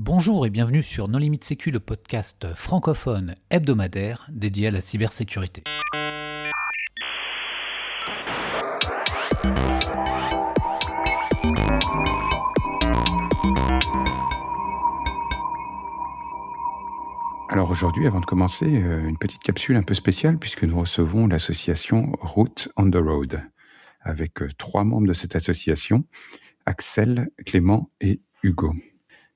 Bonjour et bienvenue sur Non Limite Sécu, le podcast francophone hebdomadaire dédié à la cybersécurité. Alors aujourd'hui, avant de commencer, une petite capsule un peu spéciale puisque nous recevons l'association Root on the Road avec 3 membres de cette association, Axel, Clément et Hugo.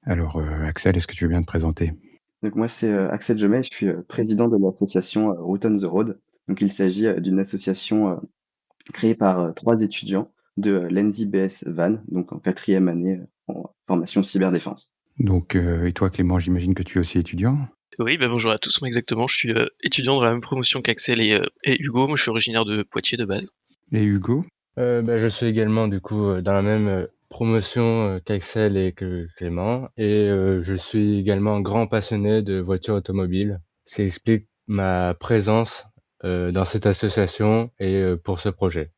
Alors Axel, est-ce que tu veux bien te présenter ? Donc moi c'est Axel Jomet, je suis président de l'association Root on the Road. Donc il s'agit d'une association créée par 3 étudiants de l'ENSI BS Vannes, donc en 4e année en formation cyberdéfense. Donc et toi Clément, j'imagine que tu es aussi étudiant ? Oui, bonjour à tous, moi exactement, je suis étudiant dans la même promotion qu'Axel et Hugo, moi je suis originaire de Poitiers de base. Et Hugo ? Je suis également du coup dans la même promotion qu'Axel et que Clément, et je suis également un grand passionné de voitures automobiles, ce qui explique ma présence dans cette association et pour ce projet.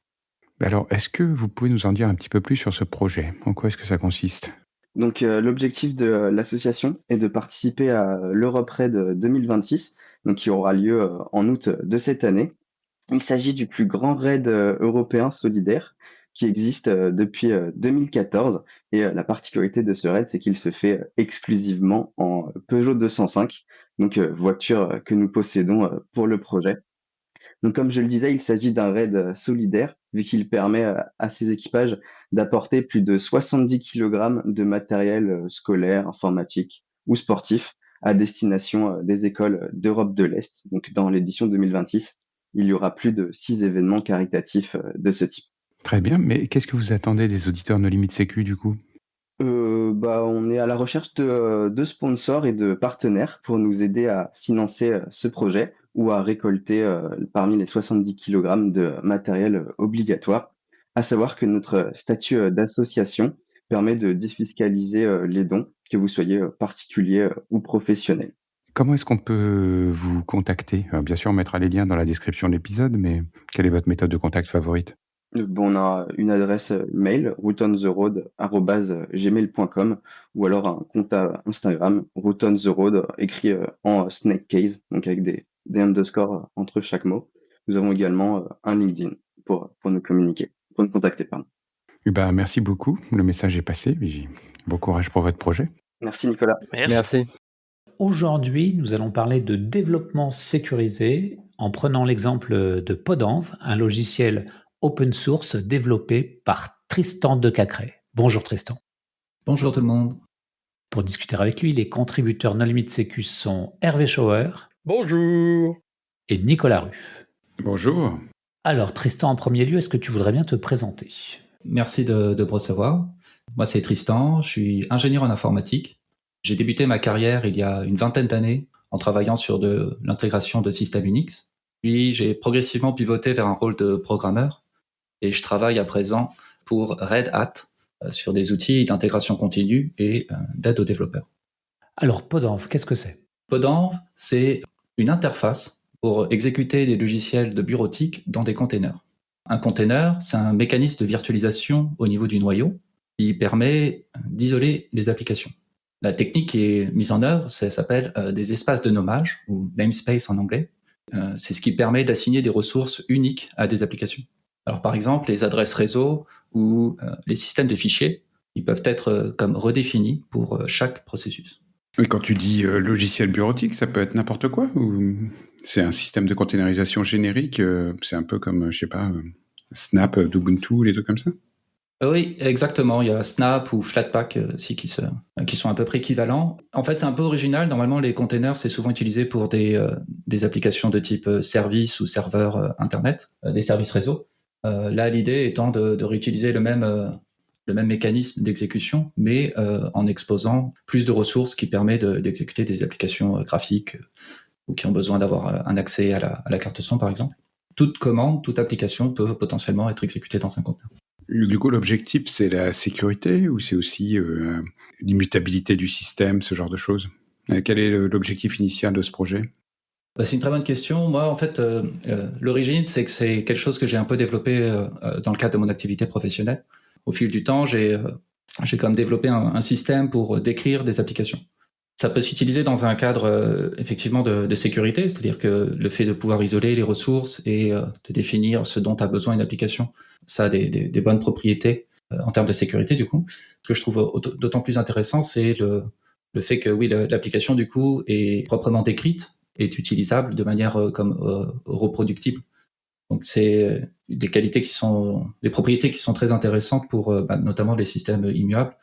Alors, est-ce que vous pouvez nous en dire un petit peu plus sur ce projet ? En quoi est-ce que ça consiste ? Donc l'objectif de l'association est de participer à l'Europe Raid 2026, donc qui aura lieu en août de cette année. Il s'agit du plus grand raid européen solidaire qui existe depuis 2014, et la particularité de ce raid, c'est qu'il se fait exclusivement en Peugeot 205, donc voiture que nous possédons pour le projet. Donc comme je le disais, il s'agit d'un raid solidaire, vu qu'il permet à ces équipages d'apporter plus de 70 kg de matériel scolaire, informatique ou sportif à destination des écoles d'Europe de l'Est. Donc dans l'édition 2026, il y aura plus de 6 événements caritatifs de ce type. Très bien, mais qu'est-ce que vous attendez des auditeurs No Limite Sécu du coup ? On est à la recherche de sponsors et de partenaires pour nous aider à financer ce projet ou à récolter parmi les 70 kg de matériel obligatoire. À savoir que notre statut d'association permet de défiscaliser les dons, que vous soyez particulier ou professionnel. Comment est-ce qu'on peut vous contacter ? Alors, bien sûr, on mettra les liens dans la description de l'épisode, mais quelle est votre méthode de contact favorite ? On a une adresse mail, routontheroad@gmail.com, ou alors un compte Instagram, routontheroad, écrit en snake case, donc avec des underscores entre chaque mot. Nous avons également un LinkedIn pour nous communiquer, pour nous contacter, pardon. Merci beaucoup, le message est passé. Bon courage pour votre projet. Merci Nicolas. Merci. Aujourd'hui, nous allons parler de développement sécurisé en prenant l'exemple de Podenv, un logiciel open source développé par Tristan Decacré. Bonjour Tristan. Bonjour tout le monde. Pour discuter avec lui, les contributeurs No Limite Sécu sont Hervé Schauer. Bonjour. Et Nicolas Ruff. Bonjour. Alors Tristan, en premier lieu, est-ce que tu voudrais bien te présenter ? Merci de me recevoir. Moi c'est Tristan, je suis ingénieur en informatique. J'ai débuté ma carrière il y a une vingtaine d'années en travaillant sur de l'intégration de systèmes Unix. Puis j'ai progressivement pivoté vers un rôle de programmeur et je travaille à présent pour Red Hat sur des outils d'intégration continue et d'aide aux développeurs. Alors Podenv, qu'est-ce que c'est ? Podenv, c'est une interface pour exécuter des logiciels de bureautique dans des containers. Un container, c'est un mécanisme de virtualisation au niveau du noyau qui permet d'isoler les applications. La technique qui est mise en œuvre, ça s'appelle des espaces de nommage, ou namespace en anglais. C'est ce qui permet d'assigner des ressources uniques à des applications. Alors par exemple, les adresses réseau ou les systèmes de fichiers, ils peuvent être comme redéfinis pour chaque processus. Et quand tu dis logiciel bureautique, ça peut être n'importe quoi ou c'est un système de containerisation générique, c'est un peu comme, Snap, Ubuntu, les trucs comme ça ? Oui, exactement. Il y a Snap ou Flatpak aussi qui sont à peu près équivalents. En fait, c'est un peu original. Normalement, les containers, c'est souvent utilisé pour des applications de type service ou serveur Internet, des services réseau. Là, l'idée étant de réutiliser le même mécanisme d'exécution, mais en exposant plus de ressources qui permet d'exécuter des applications graphiques ou qui ont besoin d'avoir un accès à la carte son, par exemple. Toute commande, toute application peut potentiellement être exécutée dans un conteneur. Du coup, l'objectif, c'est la sécurité ou c'est aussi l'immutabilité du système, ce genre de choses ? Quel est l'objectif initial de ce projet ? C'est une très bonne question. Moi, en fait, l'origine, c'est que c'est quelque chose que j'ai un peu développé dans le cadre de mon activité professionnelle. Au fil du temps, j'ai quand même développé un système pour décrire des applications. Ça peut s'utiliser dans un cadre effectivement de sécurité, c'est-à-dire que le fait de pouvoir isoler les ressources et de définir ce dont a besoin une application, ça a des bonnes propriétés en termes de sécurité du coup. Ce que je trouve d'autant plus intéressant, c'est le fait que oui, l'application du coup est proprement décrite, est utilisable de manière reproductible. Donc c'est des propriétés qui sont très intéressantes pour notamment les systèmes immuables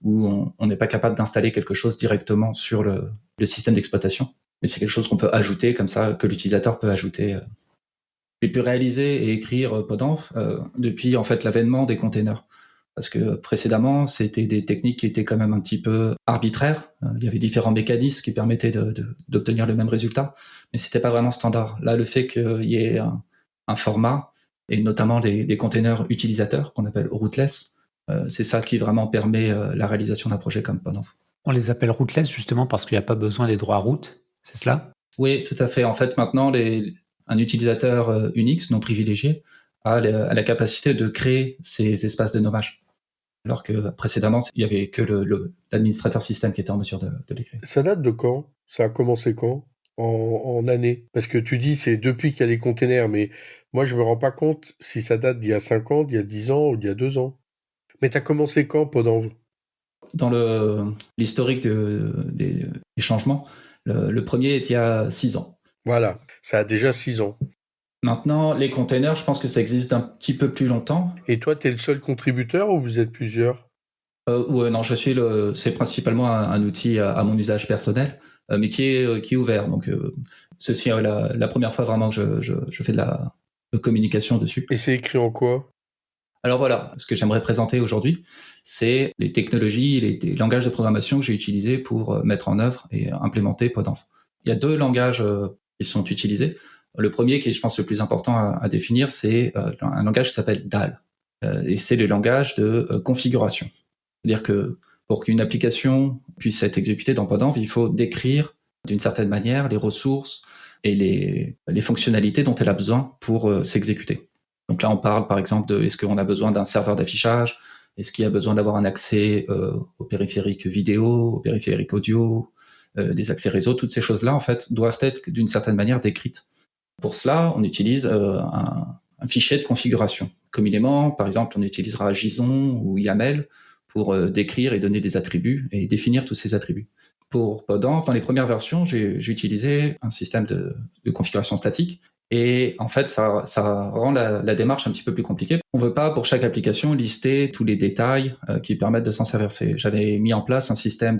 où on n'est pas capable d'installer quelque chose directement sur le système d'exploitation, mais c'est quelque chose qu'on peut ajouter comme ça, que l'utilisateur peut ajouter. J'ai pu réaliser et écrire Podenv depuis en fait l'avènement des containers. Parce que précédemment, c'était des techniques qui étaient quand même un petit peu arbitraires. Il y avait différents mécanismes qui permettaient d'obtenir le même résultat, mais c'était pas vraiment standard. Là, le fait qu'il y ait un format, et notamment des containers utilisateurs qu'on appelle rootless, c'est ça qui vraiment permet la réalisation d'un projet comme Podenv. On les appelle rootless justement parce qu'il n'y a pas besoin des droits root, c'est cela? Oui, tout à fait. En fait, maintenant, un utilisateur Unix non privilégié a la capacité de créer ces espaces de nommage. Alors que précédemment, il n'y avait que l'administrateur système qui était en mesure de les créer. Ça date de quand? Ça a commencé quand? En année? Parce que tu dis c'est depuis qu'il y a les containers, mais moi je me rends pas compte si ça date d'il y a 5 ans, d'il y a 10 ans ou d'il y a 2 ans. Mais t'as commencé quand, Podenv? Dans l'historique des changements, le premier est il y a 6 ans. Voilà, ça a déjà 6 ans. Maintenant, les containers, je pense que ça existe un petit peu plus longtemps. Et toi, tu es le seul contributeur ou vous êtes plusieurs? Ouais, non, c'est principalement un outil à mon usage personnel, mais qui est ouvert. Donc, ceci est la première fois vraiment que je fais de la communication dessus. Et c'est écrit en quoi? Alors voilà, ce que j'aimerais présenter aujourd'hui, c'est les technologies, les langages de programmation que j'ai utilisés pour mettre en œuvre et implémenter Podenv. Il y a 2 langages qui sont utilisés. Le premier, qui est, je pense, le plus important à définir, c'est un langage qui s'appelle DAL. Et c'est le langage de configuration. C'est-à-dire que pour qu'une application puisse être exécutée dans Podenv, il faut décrire d'une certaine manière les ressources et les fonctionnalités dont elle a besoin pour s'exécuter. Donc là, on parle par exemple de est-ce qu'on a besoin d'un serveur d'affichage, est-ce qu'il y a besoin d'avoir un accès au périphérique vidéo, au périphérique audio, des accès réseau, toutes ces choses-là en fait doivent être d'une certaine manière décrites. Pour cela, on utilise un fichier de configuration. Communément, par exemple, on utilisera JSON ou YAML pour décrire et donner des attributs et définir tous ces attributs. Pour Podenv, dans les premières versions, j'ai utilisé un système de configuration statique. Et en fait, ça rend la démarche un petit peu plus compliquée. On ne veut pas, pour chaque application, lister tous les détails qui permettent de s'en servir. J'avais mis en place un système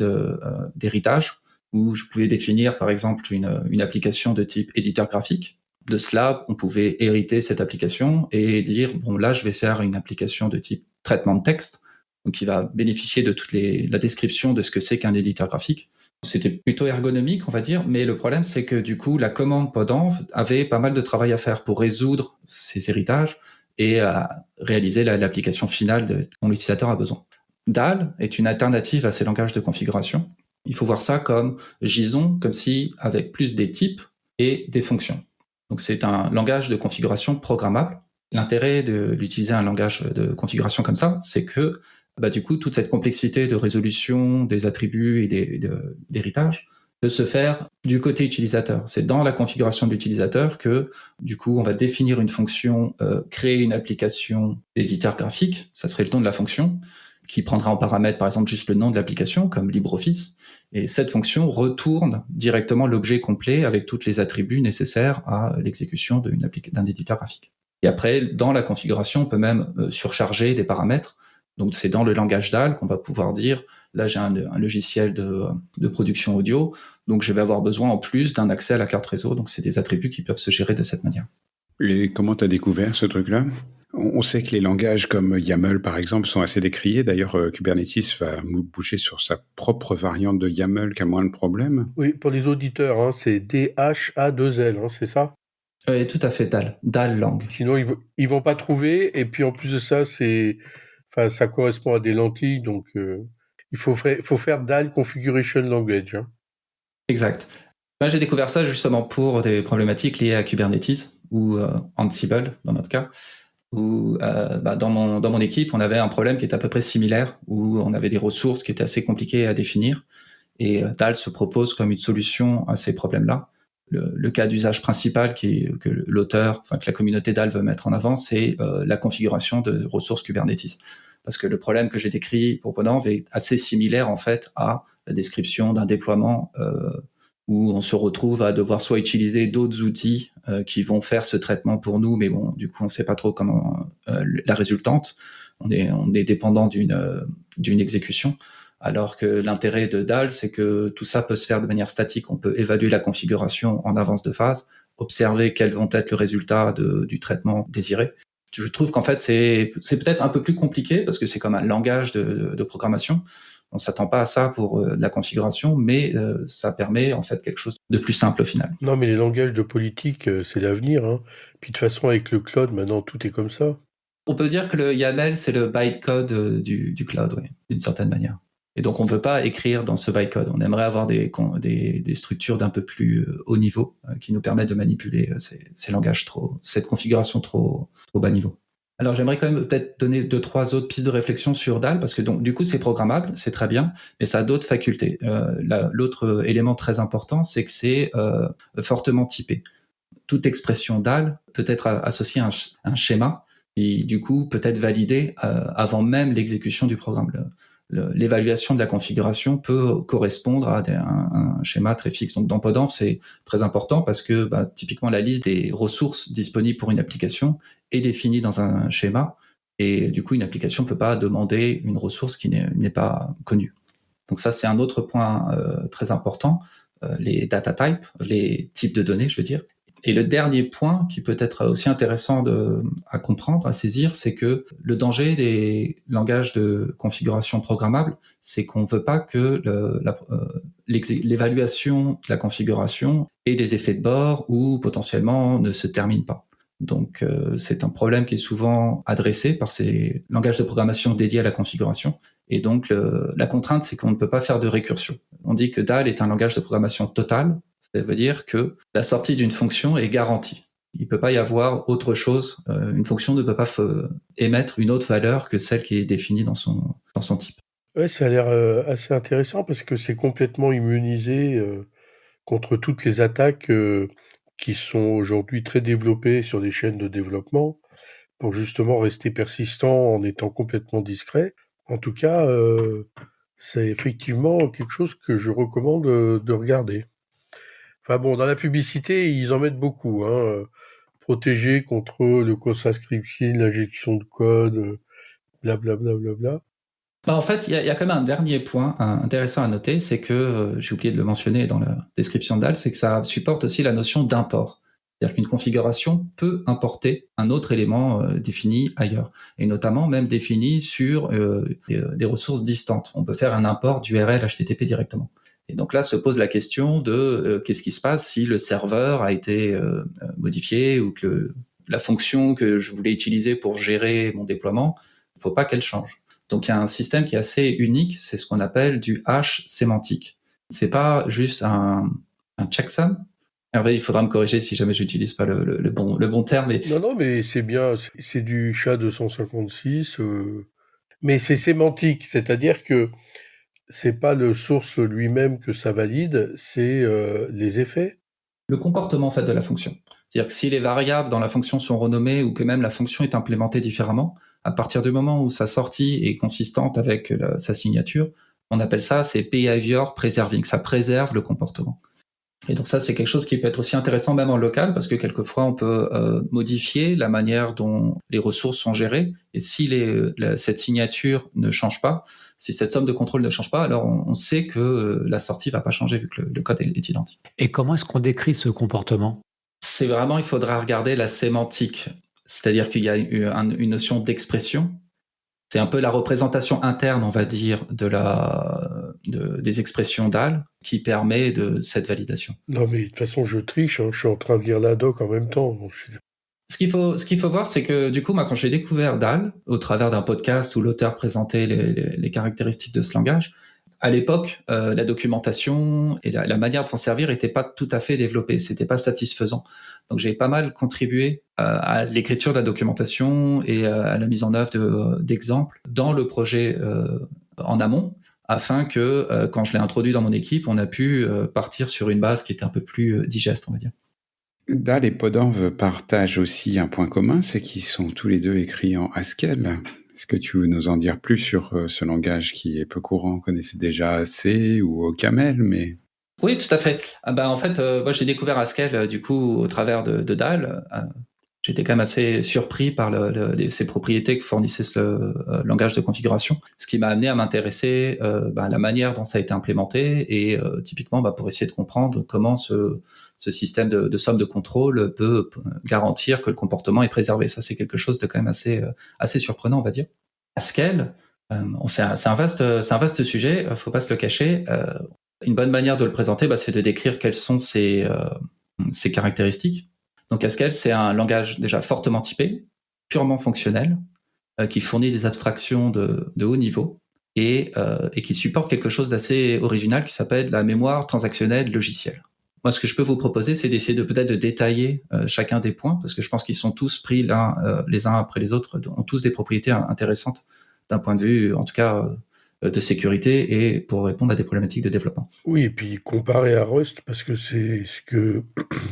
d'héritage où je pouvais définir, par exemple, une application de type éditeur graphique. De cela, on pouvait hériter cette application et dire, bon, là, je vais faire une application de type traitement de texte, donc qui va bénéficier de toute la description de ce que c'est qu'un éditeur graphique. C'était plutôt ergonomique, on va dire, mais le problème, c'est que du coup, la commande Podenv avait pas mal de travail à faire pour résoudre ces héritages et à réaliser l'application finale dont l'utilisateur a besoin. DAL est une alternative à ces langages de configuration. Il faut voir ça comme JSON, comme si avec plus des types et des fonctions. Donc c'est un langage de configuration programmable. L'intérêt d'utiliser un langage de configuration comme ça, c'est que du coup, toute cette complexité de résolution des attributs et d'héritage peut se faire du côté utilisateur. C'est dans la configuration de l'utilisateur que, du coup, on va définir une fonction, créer une application d'éditeur graphique, ça serait le nom de la fonction, qui prendra en paramètre, par exemple, juste le nom de l'application, comme LibreOffice. Et cette fonction retourne directement l'objet complet avec tous les attributs nécessaires à l'exécution d'un éditeur graphique. Et après, dans la configuration, on peut même surcharger des paramètres. Donc c'est dans le langage DAL qu'on va pouvoir dire, là j'ai un logiciel de production audio, donc je vais avoir besoin en plus d'un accès à la carte réseau. Donc c'est des attributs qui peuvent se gérer de cette manière. Et comment tu as découvert ce truc-là? On sait que les langages comme YAML, par exemple, sont assez décriés. D'ailleurs, Kubernetes va bouger sur sa propre variante de YAML qui a moins de problèmes. Oui, pour les auditeurs, c'est DHA2L, c'est ça? Oui, tout à fait, DAL lang. Sinon, ils vont pas trouver. Et puis en plus de ça, ça correspond à des lentilles, donc il faut faire DAL Configuration Language. Exact. Moi, j'ai découvert ça justement pour des problématiques liées à Kubernetes ou Ansible dans notre cas. Où dans mon équipe, on avait un problème qui était à peu près similaire, où on avait des ressources qui étaient assez compliquées à définir. Et DAL se propose comme une solution à ces problèmes-là. Le cas d'usage principal que l'auteur, enfin que la communauté DAL veut mettre en avant, c'est la configuration de ressources Kubernetes. Parce que le problème que j'ai décrit pour Podenv est assez similaire en fait à la description d'un déploiement où on se retrouve à devoir soit utiliser d'autres outils qui vont faire ce traitement pour nous, mais bon, du coup, on ne sait pas trop comment la résultante. On est dépendant d'une exécution. Alors que l'intérêt de DAL, c'est que tout ça peut se faire de manière statique. On peut évaluer la configuration en avance de phase, observer quels vont être le résultat du traitement désiré. Je trouve qu'en fait, c'est peut-être un peu plus compliqué parce que c'est comme un langage de programmation. On ne s'attend pas à ça pour la configuration, mais ça permet en fait quelque chose de plus simple au final. Non, mais les langages de politique, c'est l'avenir. Hein. Puis de toute façon, avec le cloud, maintenant, tout est comme ça. On peut dire que le YAML, c'est le bytecode du cloud, oui, d'une certaine manière. Et donc, on ne veut pas écrire dans ce bytecode. On aimerait avoir des structures d'un peu plus haut niveau qui nous permettent de manipuler ces langages cette configuration trop bas niveau. Alors, j'aimerais quand même peut-être donner 2-3 autres pistes de réflexion sur DAL, parce que donc, du coup, c'est programmable, c'est très bien, mais ça a d'autres facultés. L'autre élément très important, c'est que c'est fortement typé. Toute expression DAL peut être associée à un schéma qui, du coup, peut être validé avant même l'exécution du programme. L'évaluation de la configuration peut correspondre à un schéma très fixe. Donc dans Podenv, c'est très important parce que typiquement la liste des ressources disponibles pour une application est définie dans un schéma et du coup une application ne peut pas demander une ressource qui n'est pas connue. Donc ça c'est un autre point très important, les data types, les types de données je veux dire. Et le dernier point qui peut être aussi intéressant à comprendre, à saisir, c'est que le danger des langages de configuration programmable, c'est qu'on ne veut pas que l'évaluation de la configuration ait des effets de bord ou potentiellement ne se termine pas. Donc c'est un problème qui est souvent adressé par ces langages de programmation dédiés à la configuration. Et donc la contrainte, c'est qu'on ne peut pas faire de récursion. On dit que DAL est un langage de programmation total. Ça veut dire que la sortie d'une fonction est garantie. Il ne peut pas y avoir autre chose. Une fonction ne peut pas émettre une autre valeur que celle qui est définie dans son type. Ouais, ça a l'air assez intéressant parce que c'est complètement immunisé contre toutes les attaques qui sont aujourd'hui très développées sur des chaînes de développement pour justement rester persistant en étant complètement discret. En tout cas, c'est effectivement quelque chose que je recommande de regarder. Enfin bon, dans la publicité, ils en mettent beaucoup. Hein, protéger contre le cross-scripting, l'injection de code, blablabla. En fait, il y a quand même un dernier point intéressant à noter, c'est que, j'ai oublié de le mentionner dans la description DAL, c'est que ça supporte aussi la notion d'import. C'est-à-dire qu'une configuration peut importer un autre élément défini ailleurs, et notamment même défini sur des ressources distantes. On peut faire un import d'URL HTTP directement. Et donc là se pose la question de qu'est-ce qui se passe si le serveur a été modifié ou que la fonction que je voulais utiliser pour gérer mon déploiement, il ne faut pas qu'elle change. Donc il y a un système qui est assez unique, c'est ce qu'on appelle du hash sémantique. C'est pas juste un checksum. Hervé, il faudra me corriger si jamais j'utilise pas le bon terme. Mais... Non, mais c'est bien, c'est du SHA-256, mais c'est sémantique, c'est-à-dire que c'est pas le source lui-même que ça valide, c'est les effets. Le comportement en fait de la fonction. C'est-à-dire que si les variables dans la fonction sont renommées ou que même la fonction est implémentée différemment, à partir du moment où sa sortie est consistante avec sa signature, on appelle ça c'est behavior preserving, ça préserve le comportement. Et donc ça c'est quelque chose qui peut être aussi intéressant même en local parce que quelquefois on peut modifier la manière dont les ressources sont gérées et si cette signature ne change pas, si cette somme de contrôle ne change pas, alors on sait que la sortie va pas changer vu que le code est identique. Et comment est-ce qu'on décrit ce comportement ? C'est vraiment, il faudra regarder la sémantique. C'est-à-dire qu'il y a une notion d'expression. C'est un peu la représentation interne, on va dire, des expressions DAL qui permet de cette validation. Non, mais de toute façon, je triche. Hein, je suis en train de lire la doc en même temps. Ce qu'il faut voir, c'est que du coup, moi, quand j'ai découvert DAL, au travers d'un podcast où l'auteur présentait les caractéristiques de ce langage, à l'époque, la documentation et la manière de s'en servir n'était pas tout à fait développée, c'était pas satisfaisant. Donc j'ai pas mal contribué à l'écriture de la documentation et à la mise en œuvre d'exemples dans le projet en amont. afin que quand je l'ai introduit dans mon équipe, on a pu partir sur une base qui était un peu plus digeste, on va dire. DAL et Podanv partagent aussi un point commun, c'est qu'ils sont tous les deux écrits en Haskell. Est-ce que tu veux nous en dire plus sur ce langage qui est peu courant? On connaissait déjà C ou OCaml, mais... Oui, tout à fait. En fait, moi j'ai découvert Haskell du coup au travers de DAL. J'étais quand même assez surpris par ces propriétés que fournissait ce langage de configuration, ce qui m'a amené à m'intéresser à la manière dont ça a été implémenté et typiquement pour essayer de comprendre comment ce système de somme de contrôle peut garantir que le comportement est préservé. Ça, c'est quelque chose de quand même assez surprenant, on va dire. Haskell, c'est un vaste sujet, faut pas se le cacher. Une bonne manière de le présenter, c'est de décrire quelles sont ses caractéristiques. Donc Haskell, c'est un langage déjà fortement typé, purement fonctionnel, qui fournit des abstractions de haut niveau et qui supporte quelque chose d'assez original qui s'appelle la mémoire transactionnelle logicielle. Moi, ce que je peux vous proposer, c'est d'essayer de peut-être de détailler chacun des points, parce que je pense qu'ils sont tous pris les uns après les autres, ont tous des propriétés intéressantes d'un point de vue, en tout cas, de sécurité et pour répondre à des problématiques de développement. Oui, et puis comparé à Rust, parce que c'est ce que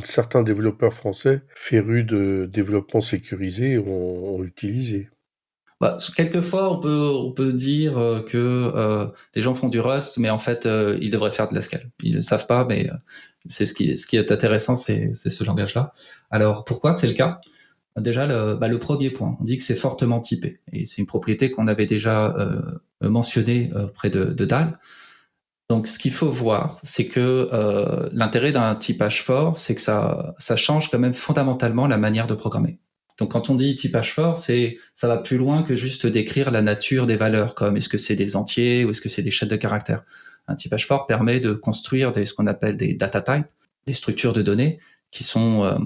certains développeurs français férus de développement sécurisé ont utilisé. Quelquefois, on peut dire que les gens font du Rust, mais en fait, ils devraient faire de l'Haskell. Ils ne le savent pas, mais c'est ce qui est intéressant, c'est ce langage-là. Alors, pourquoi c'est le cas? Déjà, le premier point, on dit que c'est fortement typé. Et c'est une propriété qu'on avait déjà mentionnée près de DAL. Donc, ce qu'il faut voir, c'est que l'intérêt d'un typage fort, c'est que ça change quand même fondamentalement la manière de programmer. Donc, quand on dit typage fort, ça va plus loin que juste décrire la nature des valeurs, comme est-ce que c'est des entiers ou est-ce que c'est des chaînes de caractères. Un typage fort permet de construire ce qu'on appelle des data types, des structures de données qui sont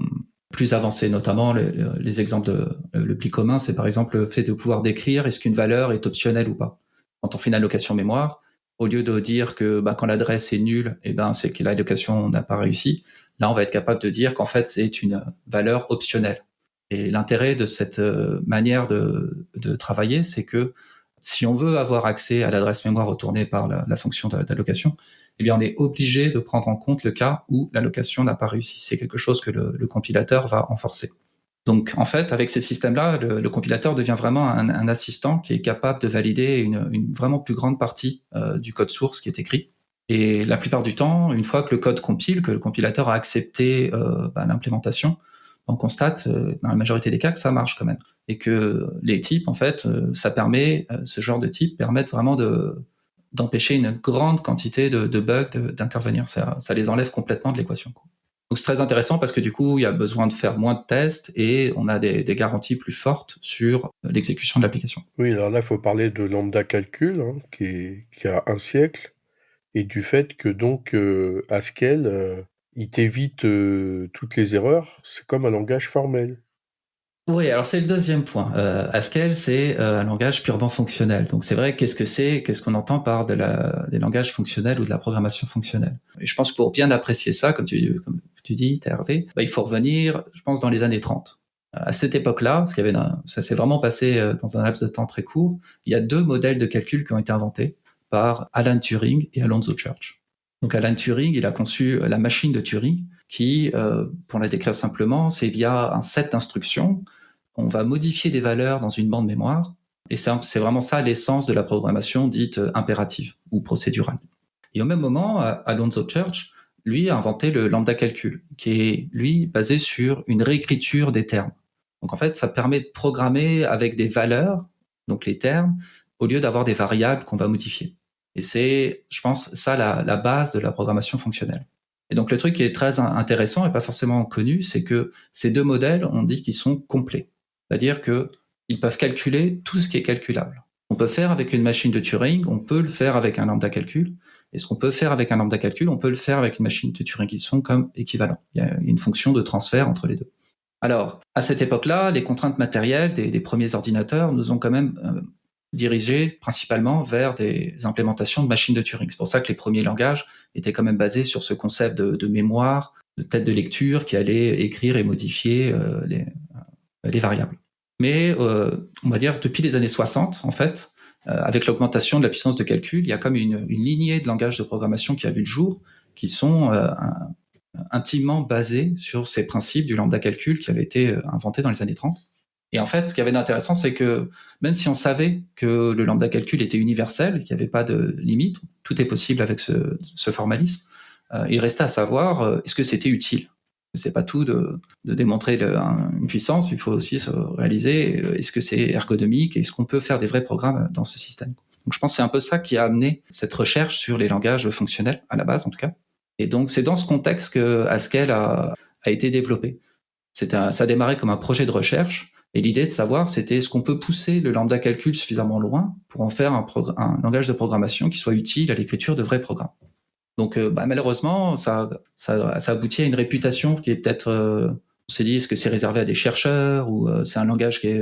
plus avancées. Notamment, les exemples le plus commun, c'est par exemple le fait de pouvoir décrire est-ce qu'une valeur est optionnelle ou pas. Quand on fait une allocation mémoire, au lieu de dire que quand l'adresse est nulle, c'est que l'allocation n'a pas réussi. Là, on va être capable de dire qu'en fait, c'est une valeur optionnelle. Et l'intérêt de cette manière de travailler, c'est que si on veut avoir accès à l'adresse mémoire retournée par la fonction d'allocation, on est obligé de prendre en compte le cas où l'allocation n'a pas réussi. C'est quelque chose que le compilateur va renforcer. Donc, en fait, avec ces systèmes-là, le compilateur devient vraiment un assistant qui est capable de valider une vraiment plus grande partie du code source qui est écrit. Et la plupart du temps, une fois que le code compile, que le compilateur a accepté l'implémentation, on constate dans la majorité des cas que ça marche quand même. Et que les types, en fait, ce genre de types permettent vraiment d'empêcher une grande quantité de bugs d'intervenir. Ça les enlève complètement de l'équation. Donc c'est très intéressant parce que du coup, il y a besoin de faire moins de tests et on a des garanties plus fortes sur l'exécution de l'application. Oui, alors là, il faut parler de lambda calcul, qui a 1 siècle, et du fait que donc Haskell, il t'évite toutes les erreurs. C'est comme un langage formel. Oui, alors c'est le deuxième point. Haskell, c'est un langage purement fonctionnel. Donc c'est vrai, qu'est-ce qu'on entend par des langages fonctionnels ou de la programmation fonctionnelle? Et je pense que pour bien apprécier ça, comme tu dis, Hervé, il faut revenir, je pense, dans les années 30. À cette époque-là, ça s'est vraiment passé dans un laps de temps très court, il y a 2 modèles de calcul qui ont été inventés par Alan Turing et Alonzo Church. Donc Alan Turing, il a conçu la machine de Turing qui, pour la décrire simplement, c'est via un set d'instructions, on va modifier des valeurs dans une bande mémoire, et c'est vraiment ça l'essence de la programmation dite impérative ou procédurale. Et au même moment, Alonzo Church, lui, a inventé le lambda calcul, qui est, lui, basé sur une réécriture des termes. Donc en fait, ça permet de programmer avec des valeurs, donc les termes, au lieu d'avoir des variables qu'on va modifier. Et c'est, je pense, ça la base de la programmation fonctionnelle. Et donc le truc qui est très intéressant et pas forcément connu, c'est que ces 2 modèles, on dit qu'ils sont complets. C'est-à-dire qu'ils peuvent calculer tout ce qui est calculable. On peut faire avec une machine de Turing, on peut le faire avec un lambda calcul, et ce qu'on peut faire avec un lambda calcul, on peut le faire avec une machine de Turing, qui sont comme équivalents. Il y a une fonction de transfert entre les deux. Alors, à cette époque-là, les contraintes matérielles des premiers ordinateurs nous ont quand même dirigés principalement vers des implémentations de machines de Turing. C'est pour ça que les premiers langages étaient quand même basés sur ce concept de mémoire, de tête de lecture qui allait écrire et modifier les variables. Mais on va dire depuis les années 60, en fait, avec l'augmentation de la puissance de calcul, il y a comme une lignée de langages de programmation qui a vu le jour, qui sont intimement basés sur ces principes du lambda calcul qui avaient été inventés dans les années 30. Et en fait, ce qu'il y avait d'intéressant, c'est que même si on savait que le lambda calcul était universel, qu'il n'y avait pas de limite, tout est possible avec ce formalisme, il restait à savoir est-ce que c'était utile. C'est pas tout de démontrer une puissance, il faut aussi se réaliser est-ce que c'est ergonomique, est-ce qu'on peut faire des vrais programmes dans ce système. Donc je pense que c'est un peu ça qui a amené cette recherche sur les langages fonctionnels, à la base en tout cas. Et donc c'est dans ce contexte que Haskell a été développé. Ça a démarré comme un projet de recherche, et l'idée de savoir, c'était est-ce qu'on peut pousser le lambda calcul suffisamment loin pour en faire un langage de programmation qui soit utile à l'écriture de vrais programmes. Donc malheureusement, ça aboutit à une réputation qui est peut-être... on s'est dit, est-ce que c'est réservé à des chercheurs ou c'est un langage qui est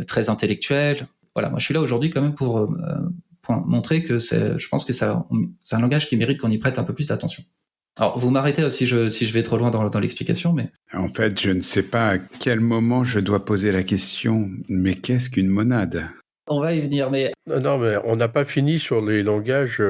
très intellectuel. Voilà, moi je suis là aujourd'hui quand même pour montrer que je pense que c'est un langage qui mérite qu'on y prête un peu plus d'attention. Alors, vous m'arrêtez si je vais trop loin dans l'explication, mais... En fait, je ne sais pas à quel moment je dois poser la question, mais qu'est-ce qu'une monade ? On va y venir, mais... Non, mais on n'a pas fini sur les langages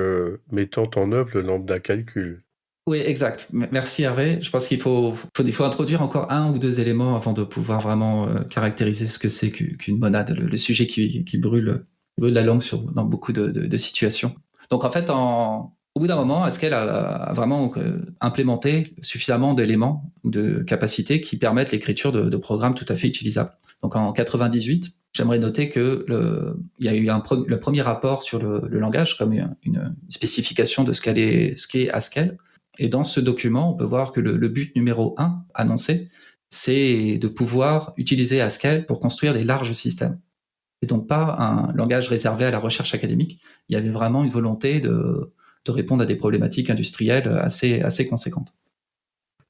mettant en œuvre le lambda calcul. Oui, exact. Merci Hervé. Je pense qu'il faut introduire encore un ou deux éléments avant de pouvoir vraiment caractériser ce que c'est qu'une monade, le sujet qui brûle la langue dans beaucoup de situations. Donc en fait, au bout d'un moment, Haskell a vraiment implémenté suffisamment d'éléments, de capacités qui permettent l'écriture de programmes tout à fait utilisables. Donc en 98, j'aimerais noter que il y a eu le premier rapport sur le langage comme une spécification de ce qu'est Haskell. Et dans ce document, on peut voir que le but numéro 1 annoncé, c'est de pouvoir utiliser Haskell pour construire des larges systèmes. C'est donc pas un langage réservé à la recherche académique. Il y avait vraiment une volonté de répondre à des problématiques industrielles assez conséquentes.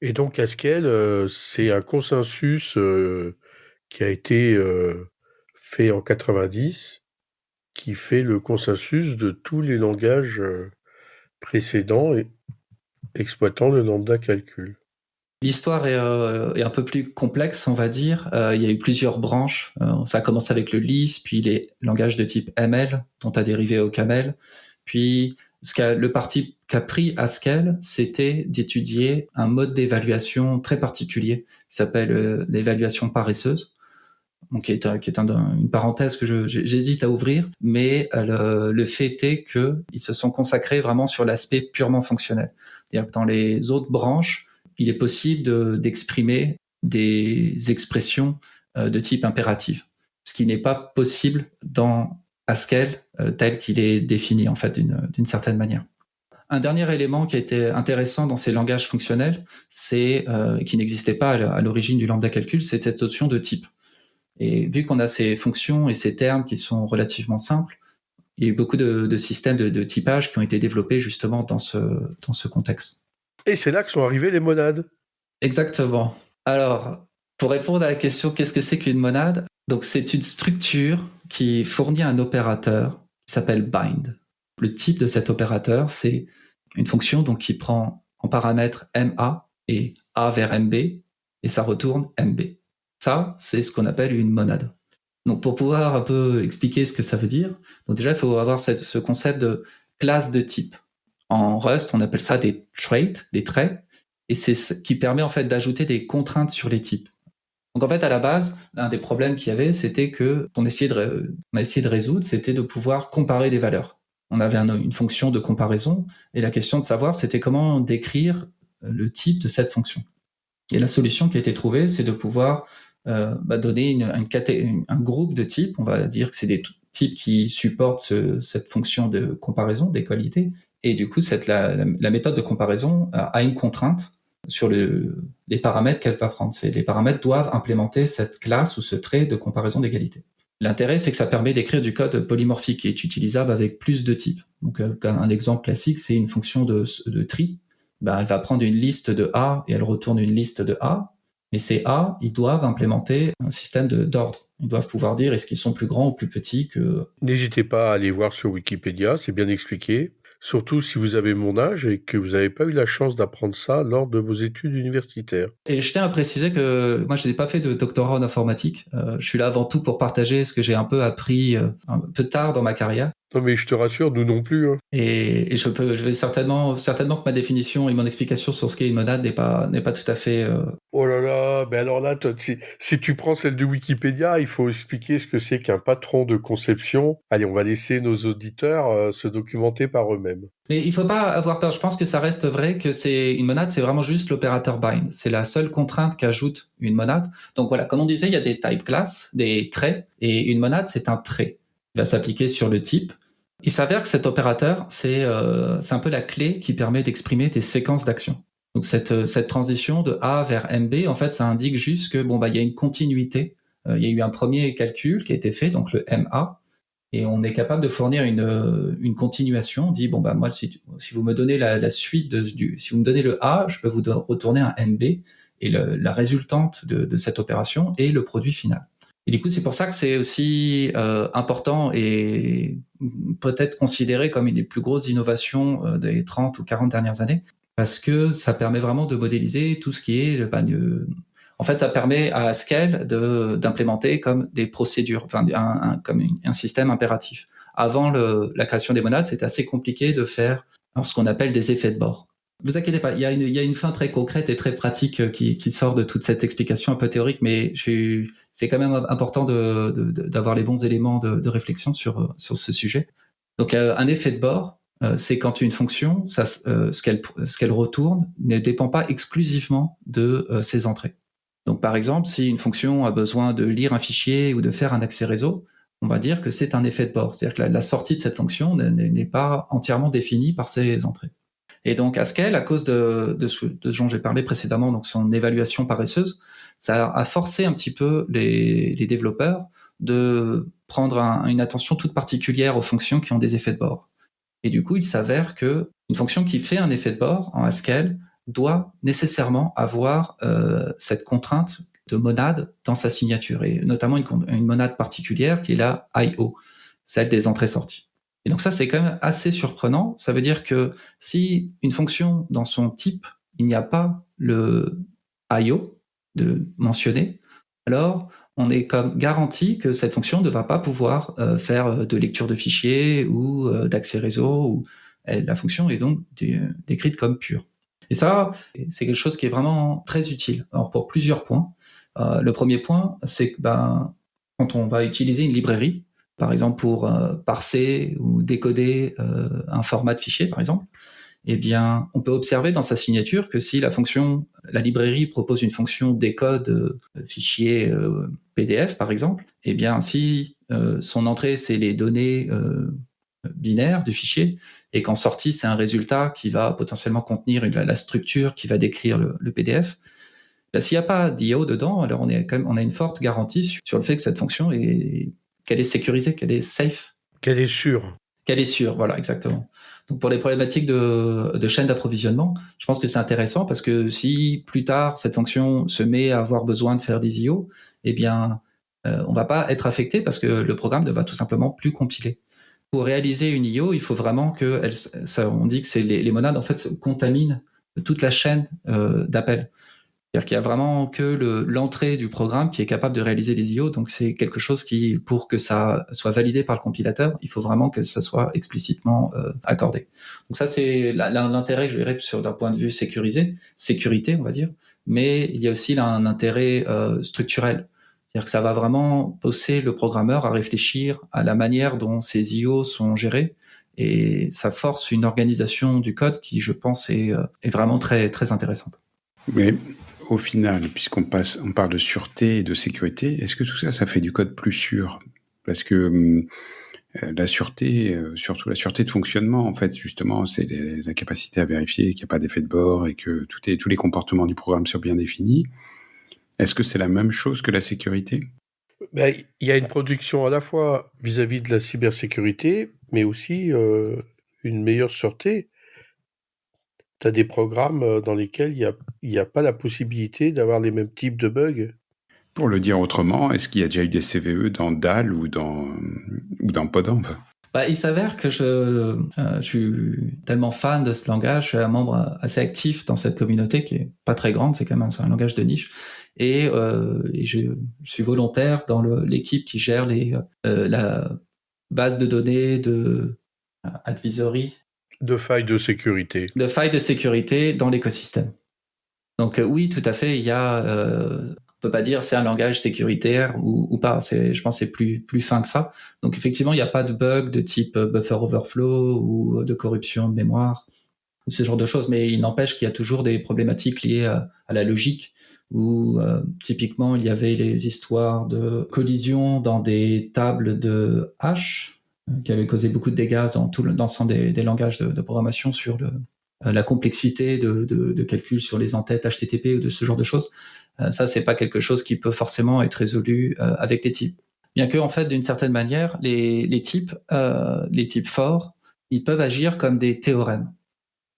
Et donc Haskell, c'est un consensus qui a été fait en 90, qui fait le consensus de tous les langages précédents exploitant le lambda calcul. L'histoire est un peu plus complexe, on va dire. Il y a eu plusieurs branches. Ça a commencé avec le Lisp, puis les langages de type ML, dont a dérivé OCaml. Puis, le parti qu'a pris Haskell, c'était d'étudier un mode d'évaluation très particulier qui s'appelle l'évaluation paresseuse. Donc, qui est une parenthèse que j'hésite à ouvrir, mais le fait est qu'ils se sont consacrés vraiment sur l'aspect purement fonctionnel. C'est-à-dire que dans les autres branches, il est possible d'exprimer des expressions de type impératif, ce qui n'est pas possible dans Haskell tel qu'il est défini en fait d'une certaine manière. Un dernier élément qui a été intéressant dans ces langages fonctionnels, c'est qui n'existait pas à l'origine du lambda calcul, c'est cette notion de type. Et vu qu'on a ces fonctions et ces termes qui sont relativement simples, il y a eu beaucoup de systèmes de typage qui ont été développés justement dans ce contexte. Et c'est là que sont arrivées les monades. Exactement. Alors, pour répondre à la question qu'est-ce que c'est qu'une monade, donc c'est une structure qui fournit un opérateur qui s'appelle bind. Le type de cet opérateur, c'est une fonction donc, qui prend en paramètre MA et A vers MB, et ça retourne MB. Ça, c'est ce qu'on appelle une monade. Donc pour pouvoir un peu expliquer ce que ça veut dire, donc déjà il faut avoir ce concept de classe de type. En Rust, on appelle ça des traits, des traits, et c'est ce qui permet en fait d'ajouter des contraintes sur les types. Donc en fait à la base, l'un des problèmes qu'il y avait, c'était que on a essayé de résoudre, c'était de pouvoir comparer des valeurs. On avait une fonction de comparaison, et la question de savoir c'était comment décrire le type de cette fonction. Et la solution qui a été trouvée, c'est de pouvoir donner un groupe de types, on va dire que c'est des types qui supportent cette fonction de comparaison des qualités, et du coup la méthode de comparaison a une contrainte sur les paramètres qu'elle va prendre. Les paramètres doivent implémenter cette classe ou ce trait de comparaison d'égalité. L'intérêt, c'est que ça permet d'écrire du code polymorphique qui est utilisable avec plus de types. Donc un exemple classique, c'est une fonction de tri. Elle va prendre une liste de A et elle retourne une liste de A. Mais ces A, ils doivent implémenter un système d'ordre. Ils doivent pouvoir dire est-ce qu'ils sont plus grands ou plus petits que... N'hésitez pas à aller voir sur Wikipédia, c'est bien expliqué. Surtout si vous avez mon âge et que vous n'avez pas eu la chance d'apprendre ça lors de vos études universitaires. Et je tiens à préciser que moi, je n'ai pas fait de doctorat en informatique. Je suis là avant tout pour partager ce que j'ai un peu appris un peu tard dans ma carrière. Non, mais je te rassure, nous non plus. Hein. Et je vais certainement que ma définition et mon explication sur ce qu'est une monade n'est pas tout à fait. Oh là là, mais alors là, si tu prends celle de Wikipédia, il faut expliquer ce que c'est qu'un patron de conception. Allez, on va laisser nos auditeurs se documenter par eux-mêmes. Mais il faut pas avoir peur. Je pense que ça reste vrai que c'est une monade, c'est vraiment juste l'opérateur bind. C'est la seule contrainte qu'ajoute une monade. Donc voilà, comme on disait, il y a des type classes, des traits, et une monade, c'est un trait. Il va s'appliquer sur le type. Il s'avère que cet opérateur, c'est un peu la clé qui permet d'exprimer des séquences d'actions. Donc cette transition de A vers MB, en fait, ça indique juste que il y a une continuité. Il y a eu un premier calcul qui a été fait, donc le MA, et on est capable de fournir une continuation. On dit moi, si vous me donnez la suite si vous me donnez le A, je peux vous retourner un MB, et la résultante de cette opération est le produit final. Et du coup, c'est pour ça que c'est aussi important et peut-être considéré comme une des plus grosses innovations des 30 ou 40 dernières années, parce que ça permet vraiment de modéliser tout ce qui est en fait, ça permet à Haskell d'implémenter comme des procédures, comme un système impératif. Avant la création des monades, c'était assez compliqué de faire ce qu'on appelle des effets de bord. Vous inquiétez pas, il y a une fin très concrète et très pratique qui sort de toute cette explication un peu théorique, mais c'est quand même important d'avoir les bons éléments de réflexion sur ce sujet. Donc, un effet de bord, c'est quand une fonction, ce qu'elle retourne ne dépend pas exclusivement de ses entrées. Donc, par exemple, si une fonction a besoin de lire un fichier ou de faire un accès réseau, on va dire que c'est un effet de bord. C'est-à-dire que la sortie de cette fonction n'est pas entièrement définie par ses entrées. Et donc Haskell, à cause de ce dont j'ai parlé précédemment, donc son évaluation paresseuse, ça a forcé un petit peu les développeurs de prendre une attention toute particulière aux fonctions qui ont des effets de bord. Et du coup, il s'avère que une fonction qui fait un effet de bord en Haskell doit nécessairement avoir cette contrainte de monade dans sa signature, et notamment une monade particulière qui est la IO, celle des entrées-sorties. Et donc ça, c'est quand même assez surprenant. Ça veut dire que si une fonction, dans son type, il n'y a pas le IO de mentionner, alors on est comme garanti que cette fonction ne va pas pouvoir faire de lecture de fichiers ou d'accès réseau, ou la fonction est donc décrite comme pure. Et ça, c'est quelque chose qui est vraiment très utile. Alors pour plusieurs points. Le premier point, c'est que quand on va utiliser une librairie, par exemple pour parser ou décoder un format de fichier, par exemple, eh bien, on peut observer dans sa signature que si la librairie propose une fonction décode fichier PDF, par exemple, eh bien, si son entrée, c'est les données binaires du fichier, et qu'en sortie, c'est un résultat qui va potentiellement contenir la structure qui va décrire le PDF, s'il n'y a pas d'IO dedans, alors on a une forte garantie sur le fait que cette fonction qu'elle est sécurisée, qu'elle est safe. Qu'elle est sûre. Qu'elle est sûre, voilà, exactement. Donc pour les problématiques de chaîne d'approvisionnement, je pense que c'est intéressant, parce que si plus tard cette fonction se met à avoir besoin de faire des IO, eh bien, on va pas être affecté parce que le programme ne va tout simplement plus compiler. Pour réaliser une IO, il faut vraiment on dit que les monades en fait contaminent toute la chaîne d'appel. C'est-à-dire qu'il y a vraiment que l'entrée du programme qui est capable de réaliser les IO, donc c'est quelque chose qui, pour que ça soit validé par le compilateur, il faut vraiment que ça soit explicitement accordé. Donc ça, c'est l'intérêt que je dirais d'un point de vue sécurité, on va dire, mais il y a aussi un intérêt structurel. C'est-à-dire que ça va vraiment pousser le programmeur à réfléchir à la manière dont ces IO sont gérés, et ça force une organisation du code qui, je pense, est vraiment très, très intéressante. Mais au final, puisqu'on parle de sûreté et de sécurité, est-ce que tout ça fait du code plus sûr? Parce que la sûreté, surtout la sûreté de fonctionnement, en fait, justement, c'est la capacité à vérifier qu'il n'y a pas d'effet de bord et que tous les comportements du programme soient bien définis. Est-ce que c'est la même chose que la sécurité? Il y a une production à la fois vis-à-vis de la cybersécurité, mais aussi une meilleure sûreté. Tu as des programmes dans lesquels il n'y a pas la possibilité d'avoir les mêmes types de bugs. Pour le dire autrement, est-ce qu'il y a déjà eu des CVE dans DAL ou dans Podenv? Il s'avère que je suis tellement fan de ce langage, je suis un membre assez actif dans cette communauté qui est pas très grande, c'est un langage de niche, et je suis volontaire dans l'équipe qui gère base de données, de advisory, De failles de sécurité. de failles de sécurité dans l'écosystème. Donc oui, tout à fait, il y a, on peut pas dire c'est un langage sécuritaire ou pas. Je pense que c'est plus fin que ça. Donc effectivement, il n'y a pas de bug de type buffer overflow ou de corruption de mémoire ou ce genre de choses, mais il n'empêche qu'il y a toujours des problématiques liées à la logique, où typiquement il y avait les histoires de collision dans des tables de hash qui avaient causé beaucoup de dégâts dans tout l'ensemble des langages de programmation sur la complexité de calcul sur les entêtes HTTP ou de ce genre de choses. Ça, c'est pas quelque chose qui peut forcément être résolu avec les types. Bien que, en fait, d'une certaine manière, les types forts, ils peuvent agir comme des théorèmes.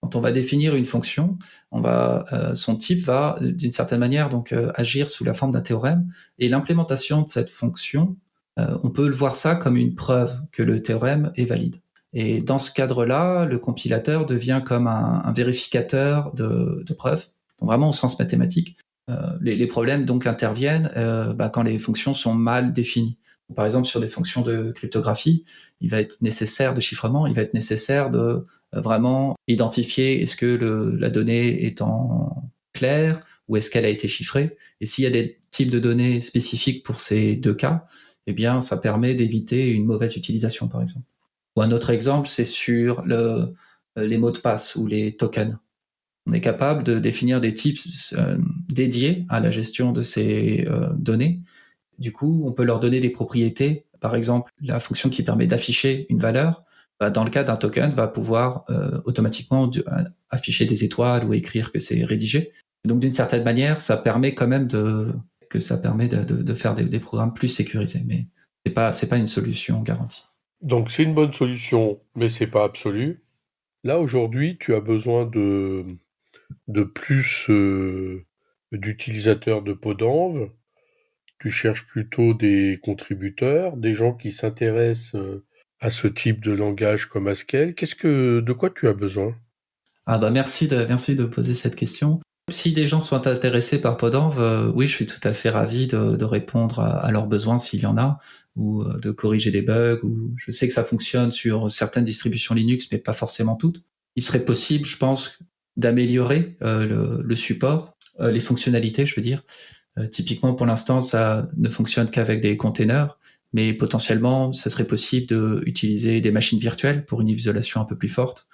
Quand on va définir une fonction, son type va, d'une certaine manière, donc agir sous la forme d'un théorème. Et l'implémentation de cette fonction, on peut le voir ça comme une preuve que le théorème est valide. Et dans ce cadre-là, le compilateur devient comme un vérificateur de preuves, donc vraiment au sens mathématique. Les problèmes donc interviennent quand les fonctions sont mal définies. Par exemple, sur des fonctions de cryptographie, il va être nécessaire de chiffrement, il va être nécessaire de vraiment identifier est-ce que la donnée est en clair ou est-ce qu'elle a été chiffrée. Et s'il y a des types de données spécifiques pour ces deux cas, eh bien, ça permet d'éviter une mauvaise utilisation, par exemple. Ou un autre exemple, c'est sur les mots de passe ou les tokens. On est capable de définir des types dédiés à la gestion de ces données. Du coup, on peut leur donner des propriétés. Par exemple, la fonction qui permet d'afficher une valeur, dans le cas d'un token, va pouvoir automatiquement afficher des étoiles ou écrire que c'est rédigé. Donc, d'une certaine manière, ça permet quand même de faire des programmes plus sécurisés. Mais c'est pas une solution garantie. Donc c'est une bonne solution, mais c'est pas absolu. Là, aujourd'hui, tu as besoin de plus d'utilisateurs de Podanve. Tu cherches plutôt des contributeurs, des gens qui s'intéressent à ce type de langage comme Haskell. De quoi tu as besoin? Merci de poser cette question. Si des gens sont intéressés par Podanve, oui, je suis tout à fait ravi de répondre à leurs besoins s'il y en a, ou de corriger des bugs. Ou je sais que ça fonctionne sur certaines distributions Linux, mais pas forcément toutes. Il serait possible, je pense, d'améliorer le support, les fonctionnalités, je veux dire. Typiquement, pour l'instant, ça ne fonctionne qu'avec des containers, mais potentiellement, ça serait possible d'utiliser des machines virtuelles pour une isolation un peu plus forte,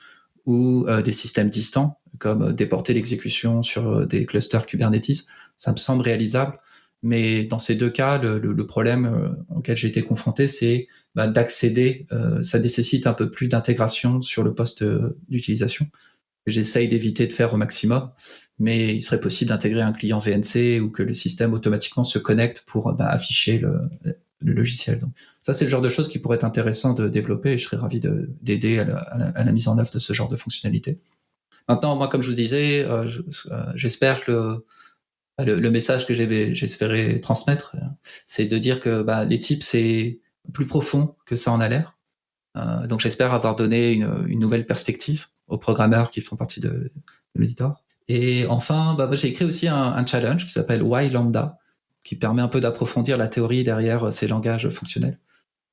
ou des systèmes distants, comme déporter l'exécution sur des clusters Kubernetes. Ça me semble réalisable, mais dans ces deux cas, le problème auquel j'ai été confronté, c'est d'accéder. Ça nécessite un peu plus d'intégration sur le poste d'utilisation. J'essaye d'éviter de faire au maximum, mais il serait possible d'intégrer un client VNC ou que le système automatiquement se connecte pour afficher le logiciel. Donc, ça, c'est le genre de choses qui pourrait être intéressant de développer et je serais ravi d'aider à la mise en œuvre de ce genre de fonctionnalité. Maintenant, moi, comme je vous disais, j'espère que le message que j'espérais transmettre, c'est de dire que les types, c'est plus profond que ça en a l'air. Donc, j'espère avoir donné une nouvelle perspective aux programmeurs qui font partie de l'auditoire. Et enfin, j'ai écrit aussi un challenge qui s'appelle Why Lambda, qui permet un peu d'approfondir la théorie derrière ces langages fonctionnels.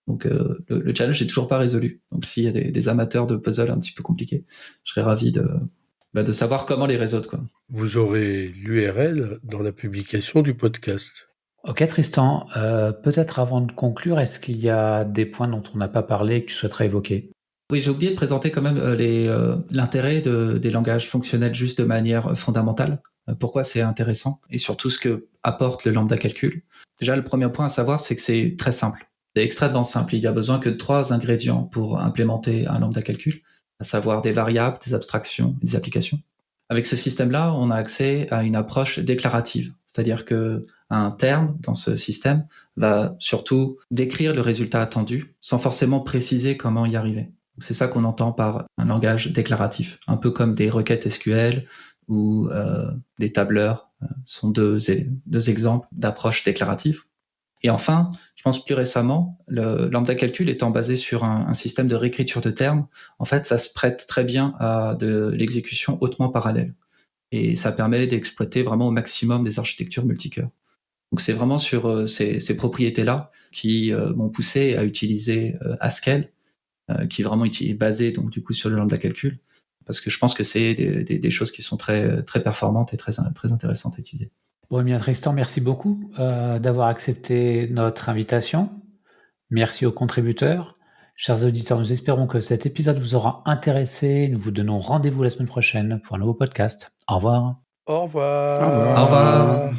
Donc le challenge n'est toujours pas résolu. Donc s'il y a des amateurs de puzzles un petit peu compliqués, je serais ravi de savoir comment les résoudre, quoi. Vous aurez l'URL dans la publication du podcast. Ok Tristan, peut-être avant de conclure, est-ce qu'il y a des points dont on n'a pas parlé que tu souhaiterais évoquer? Oui, j'ai oublié de présenter quand même l'intérêt des langages fonctionnels juste de manière fondamentale. Pourquoi c'est intéressant et surtout ce que apporte le lambda calcul. Déjà, le premier point à savoir, c'est que c'est très simple. C'est extrêmement simple. Il n'y a besoin que de 3 ingrédients pour implémenter un lambda calcul, à savoir des variables, des abstractions et des applications. Avec ce système-là, on a accès à une approche déclarative, c'est-à-dire qu'un terme dans ce système va surtout décrire le résultat attendu sans forcément préciser comment y arriver. C'est ça qu'on entend par un langage déclaratif, un peu comme des requêtes SQL ou des tableurs sont deux exemples d'approches déclaratives. Et enfin, je pense plus récemment, le lambda calcul étant basé sur un système de réécriture de termes, en fait, ça se prête très bien à de l'exécution hautement parallèle. Et ça permet d'exploiter vraiment au maximum des architectures multicœurs. Donc c'est vraiment sur ces propriétés-là qui m'ont poussé à utiliser Haskell, qui est vraiment basé donc du coup sur le lambda calcul, parce que je pense que c'est des choses qui sont très, très performantes et très, très intéressantes à utiliser. Bon, eh bien, Tristan, merci beaucoup d'avoir accepté notre invitation. Merci aux contributeurs. Chers auditeurs, nous espérons que cet épisode vous aura intéressé. Nous vous donnons rendez-vous la semaine prochaine pour un nouveau podcast. Au revoir. Au revoir. Au revoir. Au revoir.